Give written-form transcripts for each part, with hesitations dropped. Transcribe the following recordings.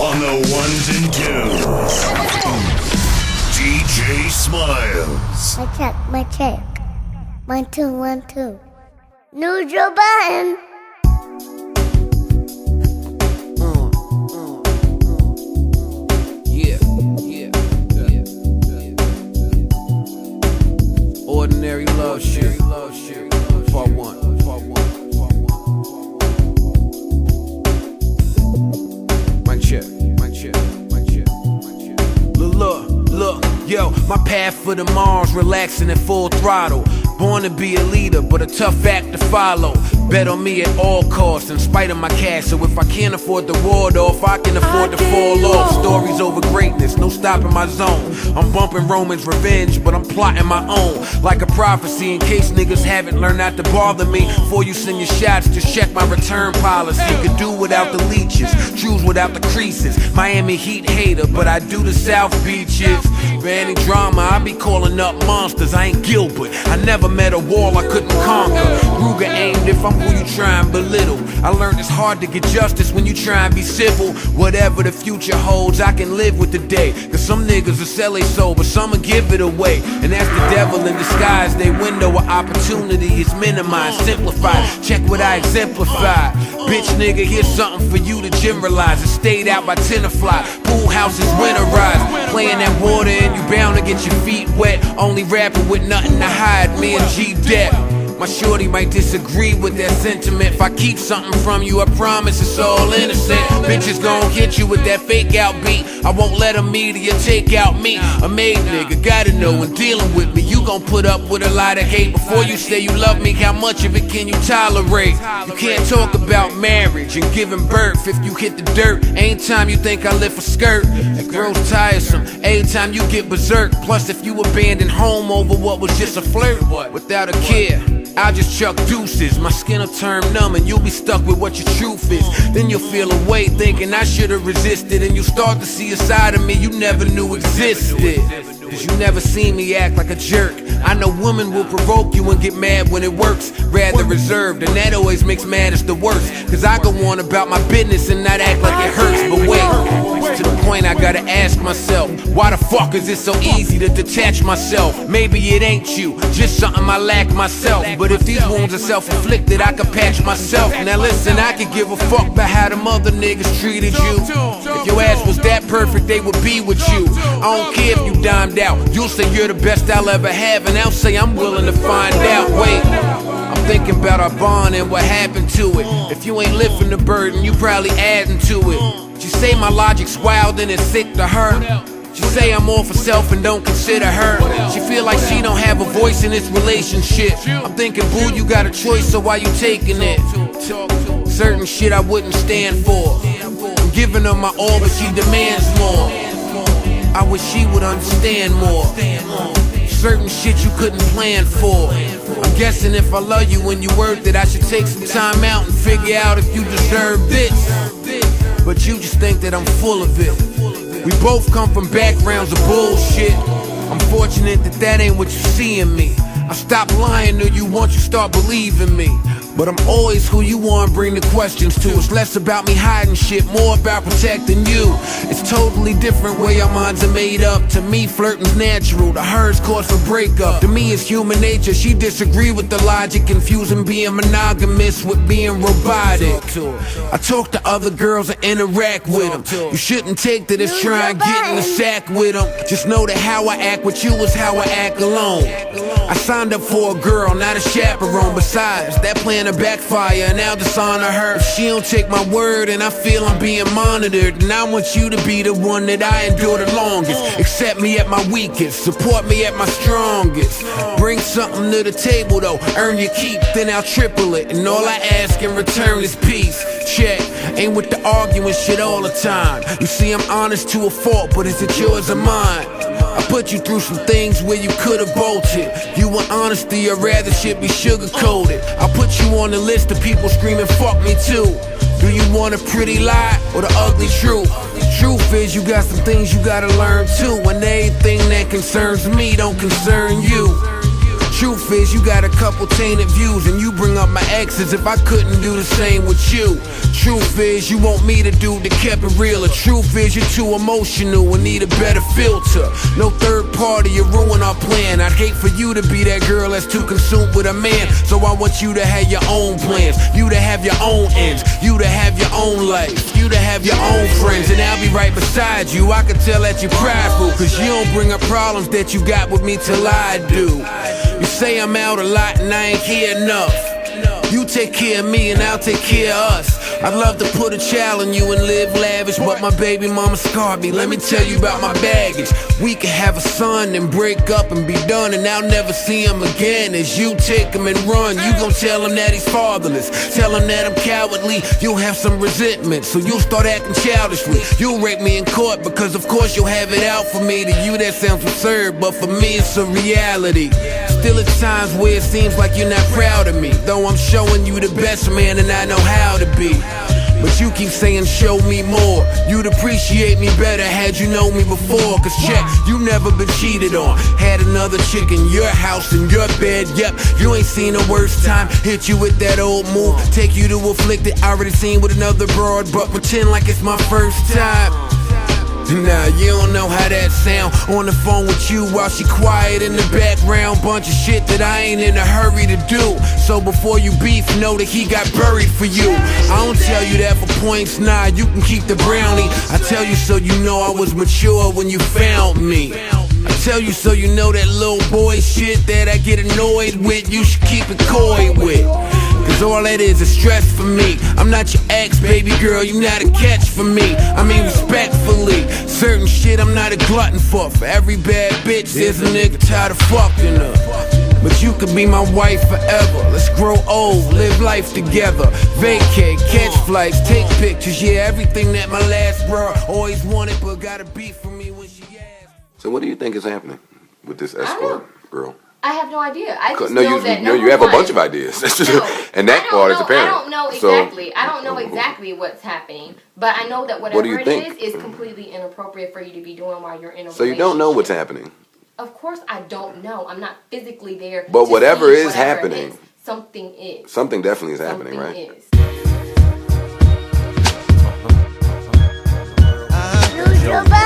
on the ones and twos. DJ sMiLez. My check. 1 2 1 2. Neutral Budden. Ordinary love shit. Part 1. Mic check. Look, yo, my path for the Mars, relaxing at full throttle. Born to be a leader, but a tough act to follow. Bet on me at all costs, in spite of my cash. So if I can't afford the ward off, I can afford to fall off. Stories over greatness, no stopping my zone. I'm bumping Roman's revenge, but I'm plotting my own. Like a prophecy, in case niggas haven't learned not to bother me. Before you send your shots, just check my return policy. Could do without the leeches, choose without the creases. Miami Heat hater, but I do the South Beaches. For any drama, I be calling up monsters. I ain't Gilbert, I never met a wall I couldn't conquer. Ruger aimed if I'm who you try and belittle. I learned it's hard to get justice when you try and be civil. Whatever the future holds, I can live with the day. Cause some niggas will sell their soul, but some will give it away. And that's the devil in disguise. Their window of opportunity is minimized, simplified. Check what I exemplify. Bitch nigga, here's something for you to generalize. It stayed out by Tenafly. Pool houses winterized. Playing that water and you bound to get your feet wet. Only rapping with nothing to hide, me and G-Dep. My shorty might disagree with that sentiment. If I keep something from you, I promise it's all innocent. Bitches gon' hit you with that fake out beat. I won't let a media take out me. A made nigga, gotta know when dealing with me, you gon' put up with a lot of hate. Before you say you love me, how much of it can you tolerate? You can't talk about marriage and giving birth if you hit the dirt. Ain't time you think I lift a skirt. That girl's tiresome, every time you get berserk. Plus if you abandon home over what was just a flirt, without a care, I'll just chuck deuces. My skin'll turn numb and you'll be stuck with what your truth is. Then you'll feel a way thinking I should've resisted. And you'll start to see a side of me you never knew existed. Cause you never seen me act like a jerk. I know women will provoke you and get mad when it works. Rather reserved, and that always makes matters the worst. Cause I go on about my business and not act like it hurts. But wait, to the point I gotta ask myself, why the fuck is it so easy to detach myself? Maybe it ain't you, just something I lack myself. But if these wounds are self-inflicted, I can patch myself. Now listen, I could give a fuck about how them other niggas treated you. If your ass was that perfect, they would be with you. I don't care if you dimed out, you'll say you're the best I'll ever have, and I'll say I'm willing to find out. Wait, I'm thinking about our bond and what happened to it. If you ain't lifting the burden, you probably adding to it. She say my logic's wild and it's sick to her. She say I'm all for self and don't consider her. She feel like she don't have a voice in this relationship. I'm thinking, boo, you got a choice, so why you taking it? Certain shit I wouldn't stand for. I'm giving her my all, but she demands more. I wish she would understand more. Certain shit you couldn't plan for. I'm guessing if I love you when you worth it, I should take some time out and figure out if you deserve this. But you just think that I'm full of it. We both come from backgrounds of bullshit. I'm fortunate that that ain't what you see in me. I stop lying to you once you start believing me. But I'm always who you want, bring the questions to. It's less about me hiding shit, more about protecting you. It's totally different way our minds are made up. To me, flirting's natural, to her's cause for breakup. To me, it's human nature, she disagree with the logic, confusing being monogamous with being robotic. I talk to other girls and interact with them. You shouldn't take to this try and get in the sack with them. Just know that how I act with you is how I act alone. I signed up for a girl, not a chaperone. Besides, that plan to backfire and I'll dishonor her. If she don't take my word and I feel I'm being monitored, then I want you to be the one that I endure the longest. Accept me at my weakest, support me at my strongest. Bring something to the table though, earn your keep, then I'll triple it. And all I ask in return is peace. Check, ain't with the arguing shit all the time. You see I'm honest to a fault, but is it yours or mine? I put you through some things where you could've bolted. You want honesty or rather shit be sugar-coated. I'll put you on the list of people screaming fuck me too. Do you want a pretty lie or the ugly truth? Truth is you got some things you gotta learn too. And everything that concerns me don't concern you. Truth is, you got a couple tainted views, and you bring up my exes if I couldn't do the same with you. Truth is, you want me to do the kept it real. The truth is, you're too emotional and need a better filter. No third party, you ruin our plan. I'd hate for you to be that girl that's too consumed with a man. So I want you to have your own plans, you to have your own ends, you to have your own life, you to have your own friends, and I'll be right beside you. I can tell that you're prideful, cause you don't bring up problems that you got with me till I do. You say I'm out a lot and I ain't here enough. You take care of me and I'll take care of us. I'd love to put a child on you and live lavish, but my baby mama scarred me. Let me tell you about my baggage. We could have a son and break up and be done, and I'll never see him again. As you take him and run, you gon' tell him that he's fatherless. Tell him that I'm cowardly, you'll have some resentment, so you'll start acting childishly. You'll rape me in court because of course you'll have it out for me. To you that sounds absurd, but for me it's a reality. Still at times where it seems like you're not proud of me, though I'm showing you the best man and I know how to be. But you keep saying show me more. You'd appreciate me better had you known me before. Cause check, you never been cheated on. Had another chick in your house, in your bed, yep. You ain't seen a worse time. Hit you with that old move, take you to afflicted. Already seen with another broad, but pretend like it's my first time. Nah, you don't know how that sound. On the phone with you while she quiet in the background. Bunch of shit that I ain't in a hurry to do. So before you beef, know that he got buried for you. I don't tell you that for points, nah, you can keep the brownie. I tell you so you know I was mature when you found me. I tell you so you know that little boy shit that I get annoyed with, you should keep it coy with. Cause all that is stress for me. I'm not your ex, baby girl, you not a catch for me. I mean respectfully, certain shit I'm not a glutton for. For every bad bitch, there's a nigga tired of fucking her. But you could be my wife forever. Let's grow old, live life together. Vacate, catch flights, take pictures. Yeah, everything that my last girl always wanted, but gotta be for me when she asked. So what do you think is happening with this escort girl? I have no idea. I just No, you have a bunch of ideas. And that part is apparent. I don't know exactly. I don't know exactly what's happening, but I know that whatever it is completely inappropriate for you to be doing while you're in a relationship. So you don't know what's happening? Of course I don't know. I'm not physically there. But whatever is happening, something is. Something definitely is happening, right? Something is. Lose your mind.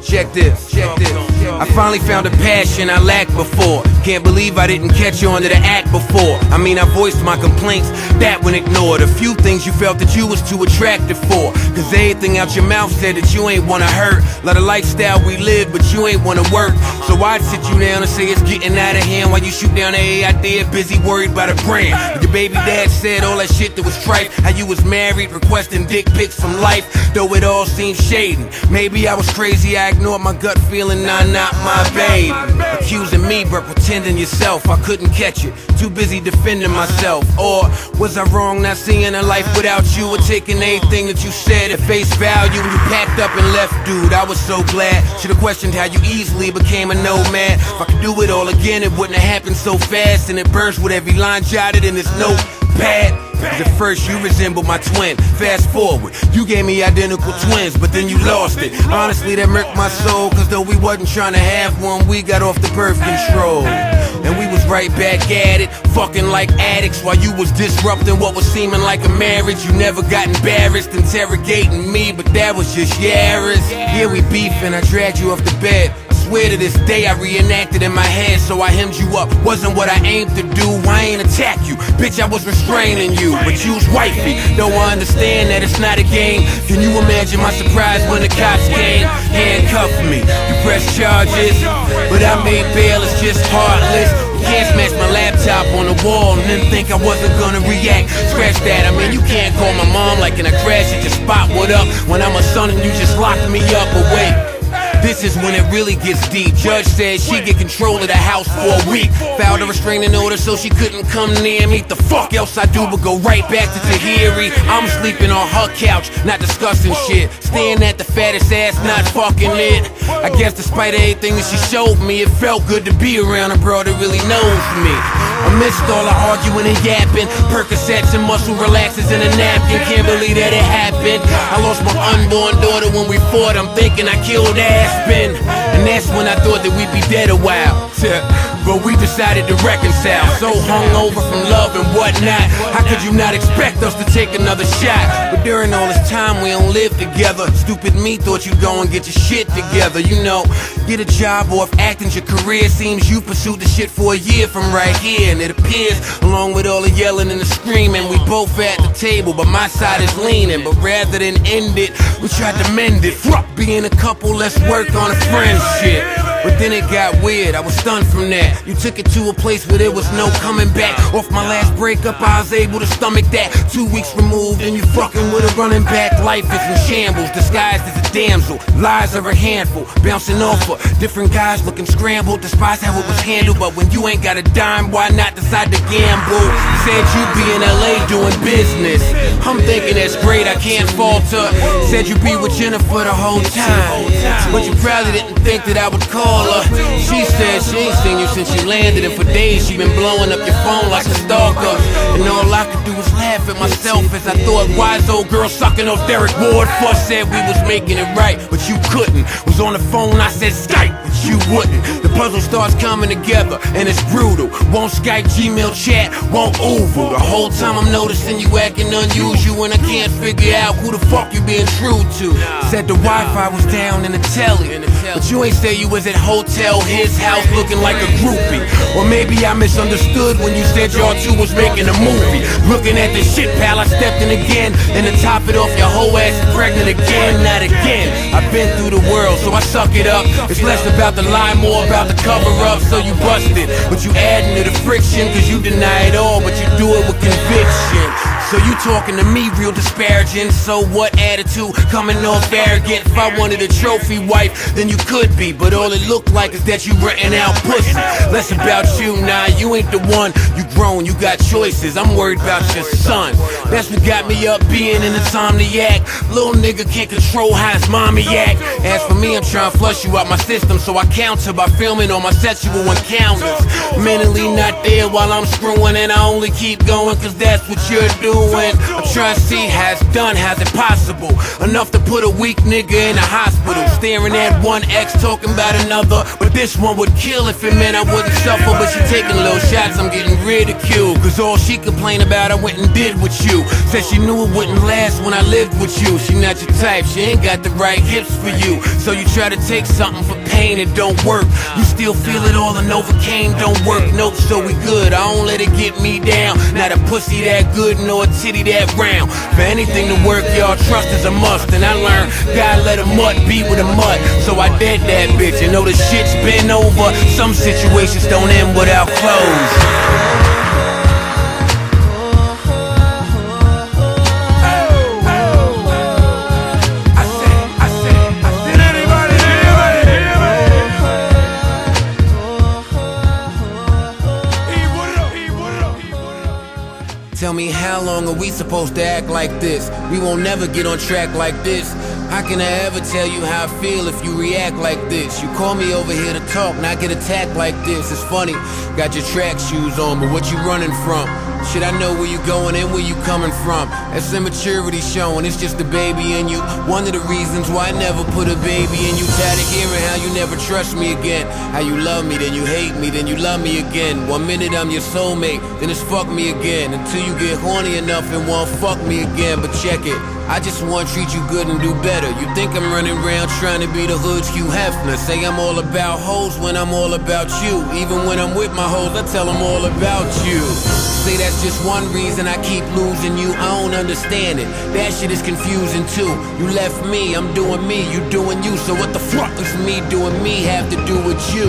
Check this. I finally found a passion I lacked before. Can't believe I didn't catch on to the act before. I mean, I voiced my complaints, that one ignored. A few things you felt that you was too attractive for. Cause everything out your mouth said that you ain't wanna hurt. Lot of lifestyle we live, but you ain't wanna work. So I'd sit you down and say it's getting out of hand while you shoot down a idea, busy worried about a brand. Your baby dad said all that shit that was trite. How you was married, requesting dick pics from life, though it all seemed shady. Maybe I was crazy, I ignored my gut feeling, nah, not my babe. Accusing me, but pretending yourself, I couldn't catch it. Too busy defending myself. Or was I wrong not seeing a life without you, or taking anything that you said at face value when you packed up and left, dude? I was so glad. Should've questioned how you easily became a nomad. If I could do it all again, it wouldn't have happened so fast, and it burst with every line jotted in this notepad. Cause at first you resembled my twin. Fast forward, you gave me identical twins, but then you lost it. Honestly, that murked my soul, cause though we wasn't trying to have one, we got off the birth control. And we was right back at it, fucking like addicts, while you was disrupting what was seeming like a marriage. You never got embarrassed interrogating me, but that was just Yaris. Yeah, we beefing, I dragged you off the bed. Swear to this day I reenacted in my head, so I hemmed you up. Wasn't what I aimed to do, I ain't attack you. Bitch, I was restraining you, but you was wifey. Don't understand that it's not a game. Can you imagine my surprise when the cops came? Handcuffed me, you pressed charges, but I made bail, it's just heartless. You can't smash my laptop on the wall and then think I wasn't gonna react. Scratch that, I mean you can't call my mom like in a crash at your spot, what up? When I'm a son and you just locked me up, away. This is when it really gets deep. Judge said she get control of the house for a week. Filed a restraining order so she couldn't come near me. The fuck else I do but go right back to Tahiri. I'm sleeping on her couch, not discussing shit. Staring at the fattest ass, not fucking it. I guess despite everything that she showed me, it felt good to be around a bro that really knows me. Amidst all the arguing and yapping, Percocets and muscle relaxers and a napkin, can't believe that it happened. I lost my unborn daughter when we fought, I'm thinking I killed Aspen. And that's when I thought that we'd be dead a while. But we decided to reconcile. So hungover from love and whatnot, how could you not expect us to take another shot? But during all this time we don't live together. Stupid me thought you'd go and get your shit together. You know, get a job or if acting's your career, seems you pursued the shit for a year from right here. And it appears, along with all the yelling and the screaming, we both at the table, but my side is leaning. But rather than end it, we tried to mend it. Fuck being a couple, let's work on a friendship. But then it got weird, I was stunned from that. You took it to a place where there was no coming back. Off my last breakup, I was able to stomach that. 2 weeks removed and you fucking with a running back. Life is in shambles, disguised as a damsel. Lies are a handful, bouncing off of different guys looking scrambled. Despise how it was handled, but when you ain't got a dime, why not decide to gamble? Said you'd be in LA doing business. I'm thinking that's great, I can't falter. Said you'd be with Jennifer the whole time, but you probably didn't think that I would call her. She said she ain't seen you since you landed, and for days she been blowing up your phone like a stalker. And all I could do was laugh at myself as I thought wise old girl sucking off Derek Ward. Fuss said we was making it right, but you couldn't. Was on the phone, I said Skype, but you wouldn't. The puzzle starts coming together and it's brutal. Won't Skype, Gmail chat, won't Uber. The whole time I'm noticing you acting unusual, and I can't figure out who the fuck you being true to. Said the Wi-Fi was down in the telly, but you ain't say you was at hotel, his house, looking like a groupie. Or maybe I misunderstood when you said y'all two was making a movie. Looking at the shit pal, I stepped in again, and to top it off, your whole ass is pregnant again. Not again. I've been through the world, so I suck it up. It's less about the lie, more about the cover up. So you busted, but you adding to the friction, cause you deny it all, but you do it with conviction. So you talking to me real disparaging. So what attitude coming off arrogant? If I wanted a trophy wife, then you could be, but all it looked like is that you renting out pussy. Less about you, nah, you ain't the one. You grown, you got choices, I'm worried about your son. That's what got me up being an insomniac. Little nigga can't control how his mommy act. As for me, I'm trying to flush you out my system, so I counter by filming all my sexual encounters. Mentally not there while I'm screwing, and I only keep going cause that's what you're doing. I'm trying to see how it's done, how's it possible? Enough to put a weak nigga in a hospital, staring at one ex, talking about another. But this one would kill if it meant I wouldn't suffer. But she taking little shots, I'm getting ridiculed, cause all she complained about I went and did with you. Said she knew it wouldn't last when I lived with you. She not your type, she ain't got the right hips for you. So you try to take something for pain, it don't work. You still feel it all and Novocaine don't work. Nope, so we good, I don't let it get me down. Not a pussy that good, nor a titty that round. For anything to work, y'all, trust is a must. And I learned, gotta let a mutt be with a mutt. So I did that bitch, and know the shit's been over. Some situations don't end without close. Tell me, how long are we supposed to act like this? We won't never get on track like this. How can I ever tell you how I feel if you react like this? You call me over here to talk, not get attacked like this. It's funny, got your track shoes on, but what you running from? Should I know where you going and where you coming from? That's immaturity showing, it's just the baby in you. One of the reasons why I never put a baby in you. Tired of hearing how you never trust me again. How you love me, then you hate me, then you love me again. 1 minute I'm your soulmate, then it's fuck me again. Until you get horny enough and won't fuck me again. But check it, I just wanna treat you good and do better. You think I'm running around trying to be the hood's Hugh Hefner. Say I'm all about hoes when I'm all about you. Even when I'm with my hoes, I tell them all about you. Say that's just one reason I keep losing you. I don't understand it, that shit is confusing too. You left me, I'm doing me, you doing you. So what the fuck does me doing me have to do with you?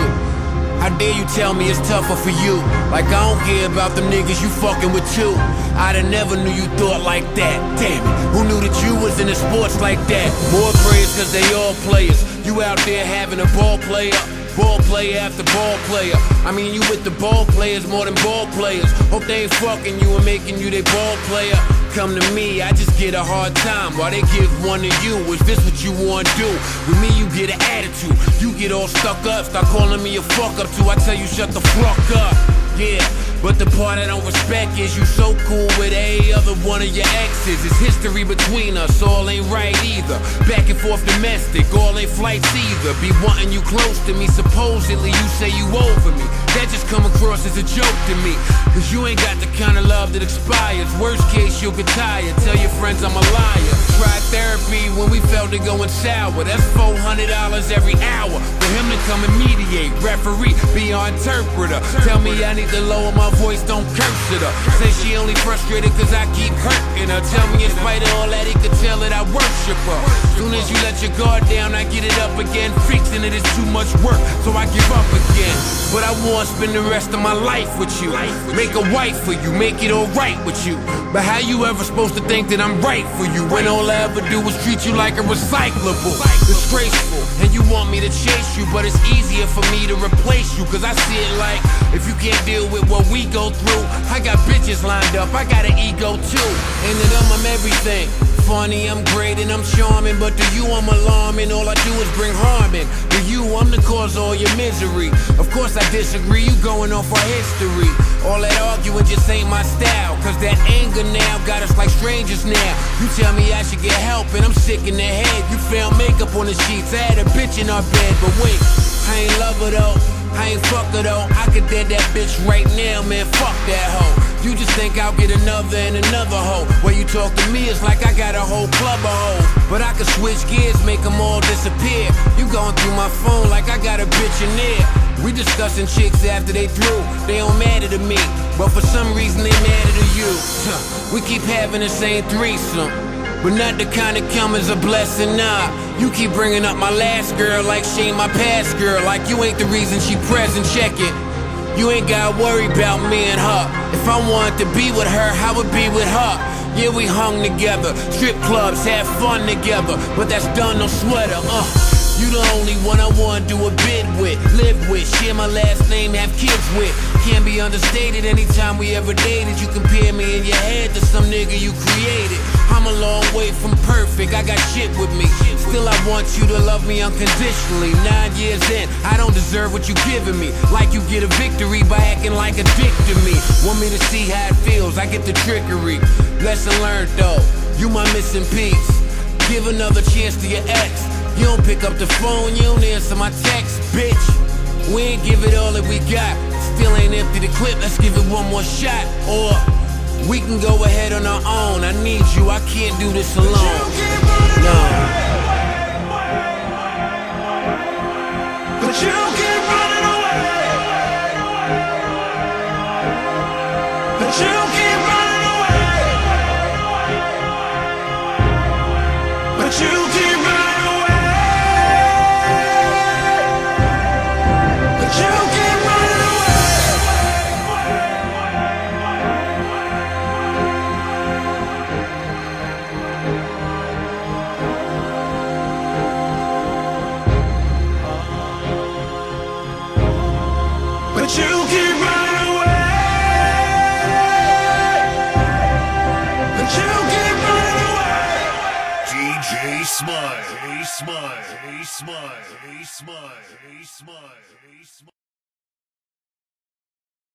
How dare you tell me it's tougher for you? Like I don't care about them niggas you fucking with too. I'da never knew you thought like that. Damn it, who knew that you was into sports like that? More prayers cause they all players. You out there having a ball player after ball player. I mean, you with the ball players more than ball players. Hope they ain't fucking you and making you their ball player. come to me, I just get a hard time while they give one to you. Is this what you want to do? With me, you get an attitude. You get all stuck up, start calling me a fuck up too. I tell you, shut the fuck up. Yeah, but the part I don't respect is you so cool with a other one of your exes. It's history between us, all ain't right either. Back and forth domestic, all ain't flights either. Be wanting you close to me, supposedly you say you over me. That just come across as a joke to me, cause you ain't got the kind of love that expires. Worst case, you'll get tired, tell your friends I'm a liar. Tried therapy when we felt it going sour. That's $400 every hour for him to come and mediate, referee, be our interpreter. Tell me I need to lower my voice, don't curse at her. Say she only frustrated cause I keep hurting her. Tell me in spite of all that he could tell that I worship her. Soon as you let your guard down, I get it up again. Fixing it is too much work, so I give up again. But I want to spend the rest of my life with you. Make a wife for you, make it alright with you. But how you ever supposed to think that I'm right for you when all I ever do is treat you like a recyclable? Disgraceful, and you want me to chase you, but it's easier for me to replace you. Cause I see it like, if you can't deal with what we go through, I got bitches lined up, I got an ego too. And to them I'm everything. Funny, I'm great and I'm charming, but to you I'm alarming. All I do is bring harm in. To you I'm the cause of all your misery. Of course I disagree, you going off our history. All that arguing just ain't my style, cause that anger now got us like strangers now. You tell me I should get help and I'm sick in the head. You found makeup on the sheets, I had a bitch in our bed. But wait, I ain't love her though, I ain't fuck her though. I could dead that bitch right now, man, fuck that hoe. You just think I'll get another and another hoe. When you talk to me, it's like I got a whole club of hoes. But I could switch gears, make them all disappear. You going through my phone like I got a bitch in there. We discussing chicks after they through. They don't matter to me, but for some reason they matter to you. We keep having the same threesome, but not the kind that come as a blessing, nah. You keep bringing up my last girl like she ain't my past girl. Like you ain't the reason she present, check it. You ain't gotta worry about me and her. If I wanted to be with her, I would be with her. Yeah, we hung together, strip clubs, had fun together, but that's done, no sweater, You the only one I wanna do a bid with, live with, share my last name, have kids with. Can't be understated, anytime we ever dated, you compare me in your head to some nigga you created. I'm a long way from perfect, I got shit with me. Still I want you to love me unconditionally. 9 years in, I don't deserve what you giving me. Like you get a victory by acting like a dick to me. Want me to see how it feels, I get the trickery. Lesson learned though, you my missing piece. Give another chance to your ex. You don't pick up the phone, you don't answer my text, bitch. We ain't give it all that we got. Still ain't empty the clip, let's give it one more shot. Or we can go ahead on our own. I need you, I can't do this alone. No. But you keep running away. But you keep running away. But you keep running away. But you keep running away. But you keep running away. But you keep running away. DJ Smile, hey Smile, hey Smile, hey Smile, hey Smile, hey Smile.